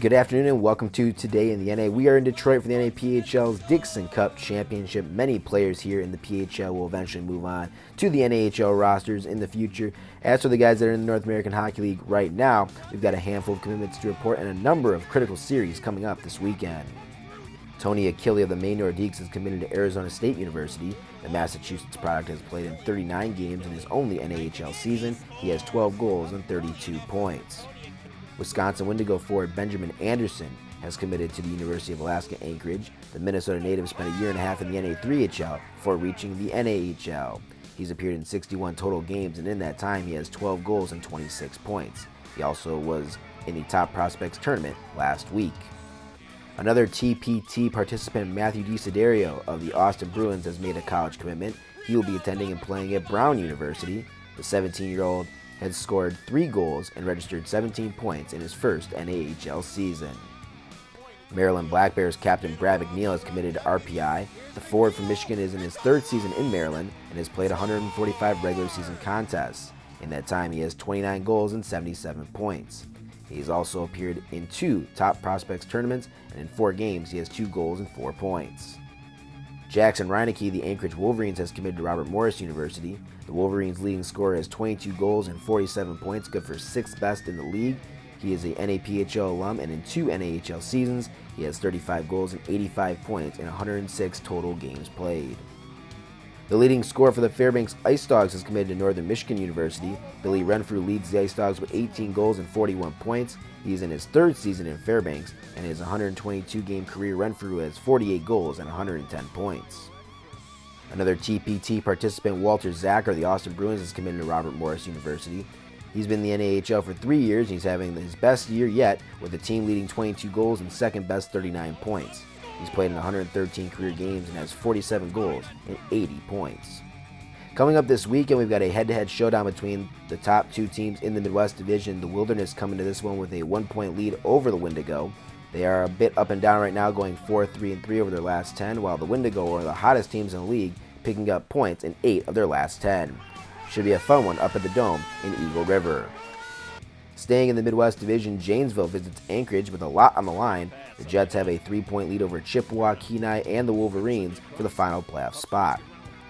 Good afternoon and welcome to Today in the NA. We are in Detroit for the NAPHL's Dixon Cup Championship. Many players here in the PHL will eventually move on to the NAHL rosters in the future. As for the guys that are in the North American Hockey League right now, we've got a handful of commitments to report and a number of critical series coming up this weekend. Tony Achille of the Maine Nordiques is committed to Arizona State University. The Massachusetts product has played in 39 games in his only NAHL season. He has 12 goals and 32 points. Wisconsin Wendigo forward Benjamin Anderson has committed to the University of Alaska Anchorage. The Minnesota native spent a year and a half in the NA3HL before reaching the NAHL. He's appeared in 61 total games, and in that time he has 12 goals and 26 points. He also was in the Top Prospects tournament last week. Another TPT participant, Matthew DeSiderio of the Austin Bruins, has made a college commitment. He will be attending and playing at Brown University. The 17-year-old has scored 3 goals and registered 17 points in his first NAHL season. Maryland Black Bears captain Brad McNeil has committed to RPI. The forward from Michigan is in his 3rd season in Maryland and has played 145 regular season contests. In that time, he has 29 goals and 77 points. He has also appeared in 2 Top Prospects tournaments, and in 4 games, he has 2 goals and 4 points. Jackson Reineke, the Anchorage Wolverines, has committed to Robert Morris University. The Wolverines' leading scorer has 22 goals and 47 points, good for 6th best in the league. He is a NAPHL alum, and in 2 NAHL seasons, he has 35 goals and 85 points in 106 total games played. The leading scorer for the Fairbanks Ice Dogs has committed to Northern Michigan University. Billy Renfrew leads the Ice Dogs with 18 goals and 41 points. He is in his 3rd season in Fairbanks, and his 122-game career, Renfrew has 48 goals and 110 points. Another TPT participant, Walter Zacher of the Austin Bruins, is committed to Robert Morris University. He's been in the NAHL for 3 years, and he's having his best year yet, with the team leading 22 goals and 2nd best 39 points. He's played in 113 career games and has 47 goals and 80 points. Coming up this weekend, we've got a head-to-head showdown between the top 2 teams in the Midwest Division. The Wilderness coming to this one with a 1-point lead over the Wendigo. They are a bit up and down right now, going 4-3-3 over their last 10, while the Wendigo are the hottest teams in the league, picking up points in 8 of their last 10. Should be a fun one up at the Dome in Eagle River. Staying in the Midwest Division, Janesville visits Anchorage with a lot on the line. The Jets have a 3-point lead over Chippewa, Kenai, and the Wolverines for the final playoff spot.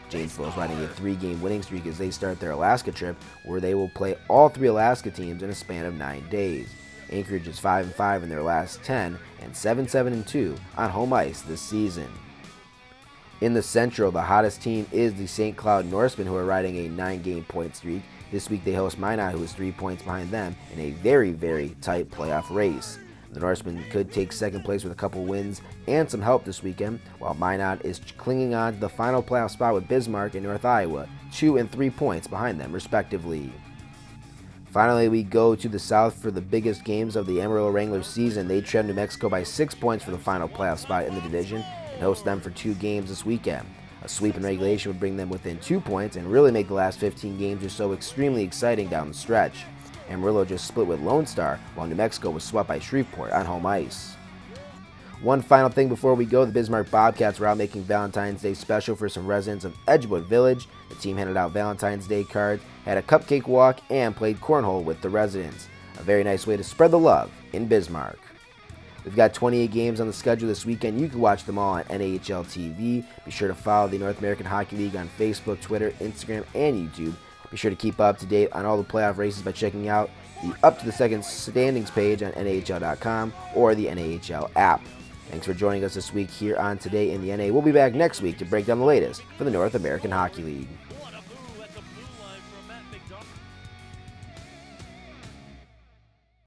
Janesville is riding a 3-game winning streak as they start their Alaska trip, where they will play all 3 Alaska teams in a span of 9 days. Anchorage is 5-5 in their last 10 and 7-2 on home ice this season. In the Central, the hottest team is the St. Cloud Norsemen, who are riding a 9-game point streak. This week they host Minot, who is 3 points behind them in a very, very tight playoff race. The Norsemen could take 2nd place with a couple wins and some help this weekend, while Minot is clinging on to the final playoff spot with Bismarck and North Iowa, 2 and 3 points behind them, respectively. Finally, we go to the South for the biggest games of the Amarillo Wranglers season. They trail New Mexico by 6 points for the final playoff spot in the division and host them for 2 games this weekend. A sweep in regulation would bring them within 2 points and really make the last 15 games or so extremely exciting down the stretch. Amarillo just split with Lone Star, while New Mexico was swept by Shreveport on home ice. One final thing before we go, the Bismarck Bobcats were out making Valentine's Day special for some residents of Edgewood Village. The team handed out Valentine's Day cards, had a cupcake walk, and played cornhole with the residents. A very nice way to spread the love in Bismarck. We've got 28 games on the schedule this weekend. You can watch them all on NAHL TV. Be sure to follow the North American Hockey League on Facebook, Twitter, Instagram, and YouTube. Be sure to keep up to date on all the playoff races by checking out the Up to the Second Standings page on NHL.com or the NAHL app. Thanks for joining us this week here on Today in the NA. We'll be back next week to break down the latest for the North American Hockey League.